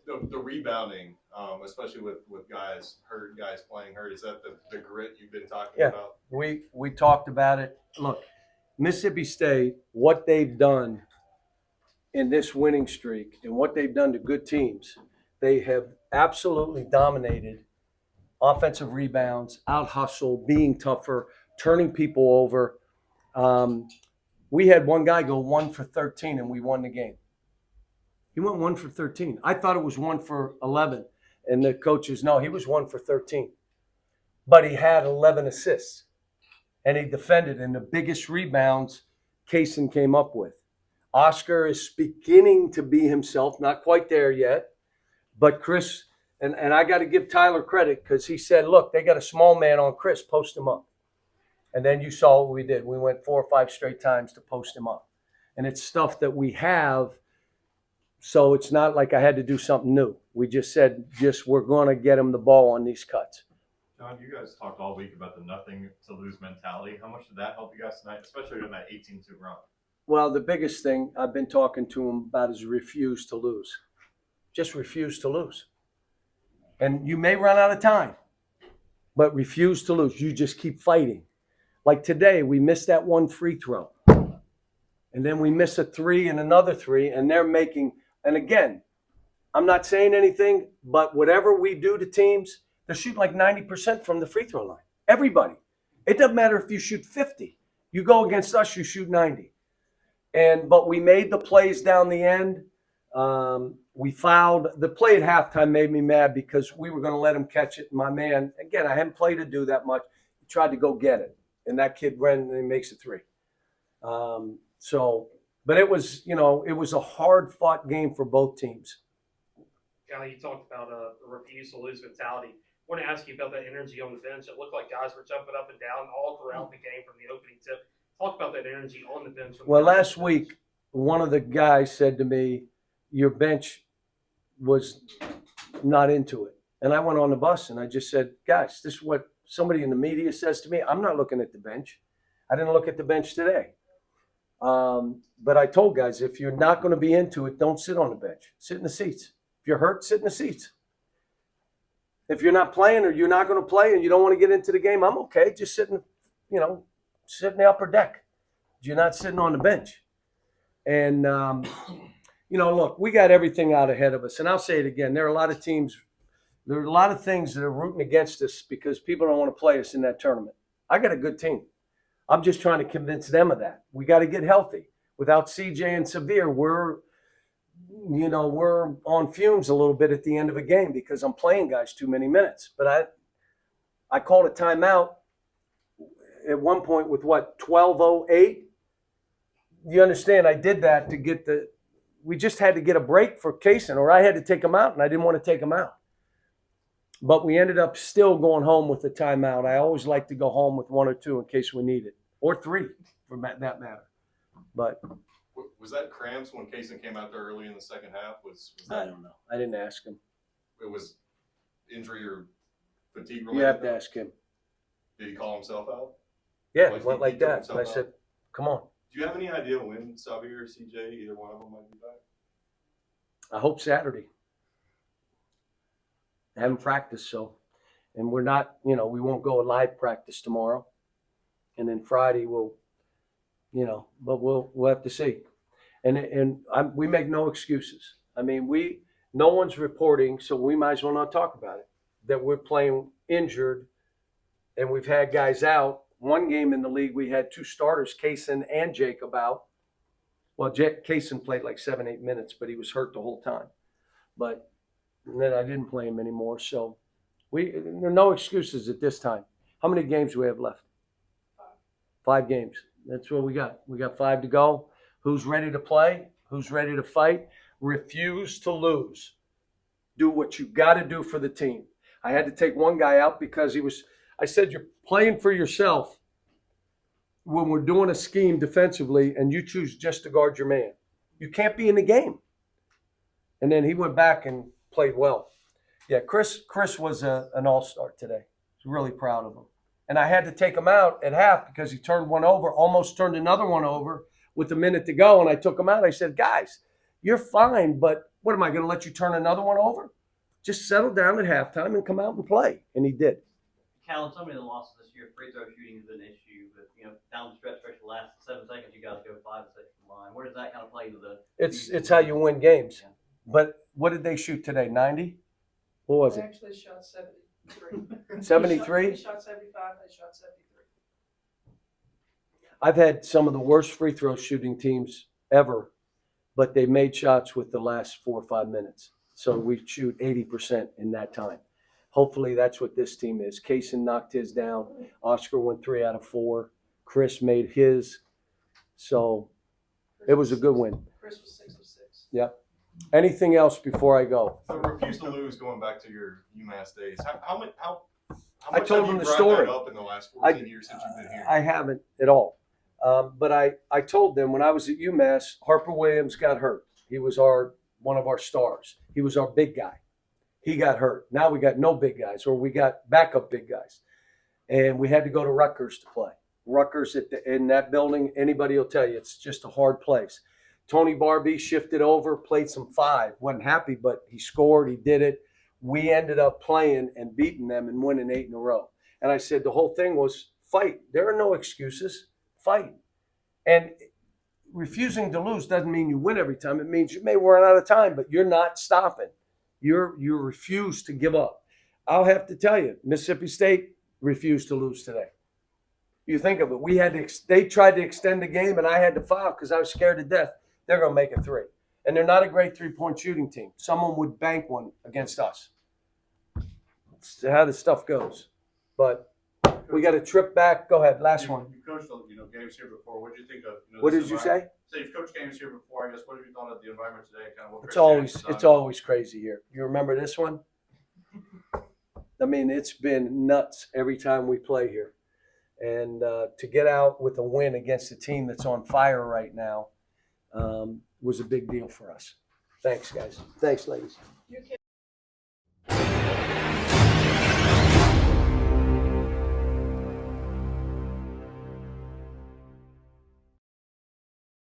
the rebounding, especially with guys hurt, guys playing hurt, is that the grit you've been talking Yeah, about? we talked about it. Look, Mississippi State, what they've done in this winning streak and what they've done to good teams, they have absolutely dominated offensive rebounds, out hustle, being tougher, turning people over. Um, we had one guy go 1 for 13 and we won the game. He went 1 for 13. I thought it was 1 for 11. And the coaches, no, he was 1 for 13. But he had 11 assists and he defended. And the biggest rebounds Kaysen came up with. Oscar is beginning to be himself, not quite there yet. But Chris, and I got to give Tyler credit because he said, look, they got a small man on Chris, post him up. And then you saw what we did. We went 4 or 5 straight times to post him up. And it's stuff that we have. So it's not like I had to do something new. We just said, we're going to get him the ball on these cuts. John, you guys talked all week about the nothing to lose mentality. How much did that help you guys tonight, especially in that 18-2 run? Well, the biggest thing I've been talking to him about is refuse to lose. Just refuse to lose. And you may run out of time, but refuse to lose. You just keep fighting. Like today, we missed that one free throw. And then we miss a 3 and another 3, and they're making, and again, I'm not saying anything, but whatever we do to teams, they're shooting like 90% from the free throw line. Everybody. It doesn't matter if you shoot 50. You go against us, you shoot 90. But we made the plays down the end. We fouled. The play at halftime made me mad because we were going to let him catch it. My man, again, I hadn't played to do that much. He tried to go get it. And that kid ran and he makes a 3. But it was, it was a hard fought game for both teams. Callie, you talked about a refuse to lose mentality. I want to ask you about that energy on the bench. It looked like guys were jumping up and down all throughout the game from the opening tip. Talk about that energy on the bench. Well, last week, one of the guys said to me, your bench was not into it. And I went on the bus and I just said, guys, this is what somebody in the media says to me. I'm not looking at the bench. I didn't look at the bench today. But I told guys, if you're not going to be into it, don't sit on the bench. Sit in the seats. If you're hurt, sit in the seats. If you're not playing or you're not going to play and you don't want to get into the game, I'm okay. Just sit in the upper deck. You're not sitting on the bench. And, look, we got everything out ahead of us. And I'll say it again. There are a lot of teams, there are a lot of things that are rooting against us because people don't want to play us in that tournament. I got a good team. I'm just trying to convince them of that. We got to get healthy. Without CJ and Severe, we're on fumes a little bit at the end of a game because I'm playing guys too many minutes. But I called a timeout at one point with 12:08. You understand? I did that to get we just had to get a break for Kaysen, or I had to take him out, and I didn't want to take him out. But we ended up still going home with the timeout. I always like to go home with 1 or 2 in case we need it, or 3 for that matter. But Was that cramps when Kaysen came out there early in the second half? Was that, I don't know. I didn't ask him. it was injury or fatigue related? You have to ask him. Did he call himself out? Yeah, Like it went he like took that. himself And I out? said, come on. Do you have any idea when Xavier or CJ, either one of them, might be back? I hope Saturday. I haven't practiced, and we're not, we won't go a live practice tomorrow. And then Friday but we'll have to see. And we make no excuses. I mean, no one's reporting, so we might as well not talk about it, that we're playing injured and we've had guys out. One game in the league, we had 2 starters, Kaysen and Jacob out. Well, Kaysen played like 7-8 minutes, but he was hurt the whole time. But then I didn't play him anymore. So there are no excuses at this time. How many games do we have left? 5 games. That's what we got. We got 5 to go. Who's ready to play? Who's ready to fight? Refuse to lose. Do what you got to do for the team. I had to take one guy out because I said, you're playing for yourself when we're doing a scheme defensively and you choose just to guard your man. You can't be in the game. And then he went back and played well. Yeah, Chris was an all-star today. I was really proud of him. And I had to take him out at half because he turned one over, almost turned another one over with a minute to go. And I took him out. I said, guys, you're fine, but What am I going to let you turn another one over? Just settle down at halftime and come out and play. And he did. Cal, in so many of the losses this year, free throw shooting has been an issue. But down the stretch, the last 7 seconds, you guys go 5 or 6 from the line. Where does that kind of play into the? It's how you win games. But what did they shoot today? 90? What was They it? actually shot 73. 73? They shot 75. They shot 73. I've had some of the worst free throw shooting teams ever, but they made shots with the last 4 or 5 minutes. So we shoot 80% in that time. Hopefully that's what this team is. Kaysen knocked his down. Oscar went 3 out of 4. Chris made his. So it was a good win. Chris was 6 of 6. Yep. Anything else before I go? So refuse to lose. Going back to your UMass days, how much? I told have them you the brought story. that up in the last 14 years since you've been here? I haven't at all. But I told them when I was at UMass, Harper Williams got hurt. He was one of our stars. He was our big guy. He got hurt. Now we got no big guys, or we got backup big guys. And we had to go to Rutgers to play. Rutgers in that building, anybody will tell you, it's just a hard place. Tony Barbie shifted over, played some 5. Wasn't happy, but he scored. He did it. We ended up playing and beating them and winning 8 in a row. And I said the whole thing was fight. There are no excuses. Fight. And refusing to lose doesn't mean you win every time. It means you may run out of time, but you're not stopping. You refuse to give up. I'll have to tell you, Mississippi State refused to lose today. You think of it. They tried to extend the game, and I had to foul because I was scared to death. They're going to make a 3. And they're not a great 3-point shooting team. Someone would bank one against us. It's how this stuff goes. But we got a trip back. Go ahead, last one. You coached, games here before. What did you think of? What this did you environment? say? So you've coached games here before. I guess what have you thought of the environment today? Kind of what It's always crazy here. You remember this one? I mean, it's been nuts every time we play here. And to get out with a win against a team that's on fire right now was a big deal for us. Thanks, guys. Thanks, ladies. You can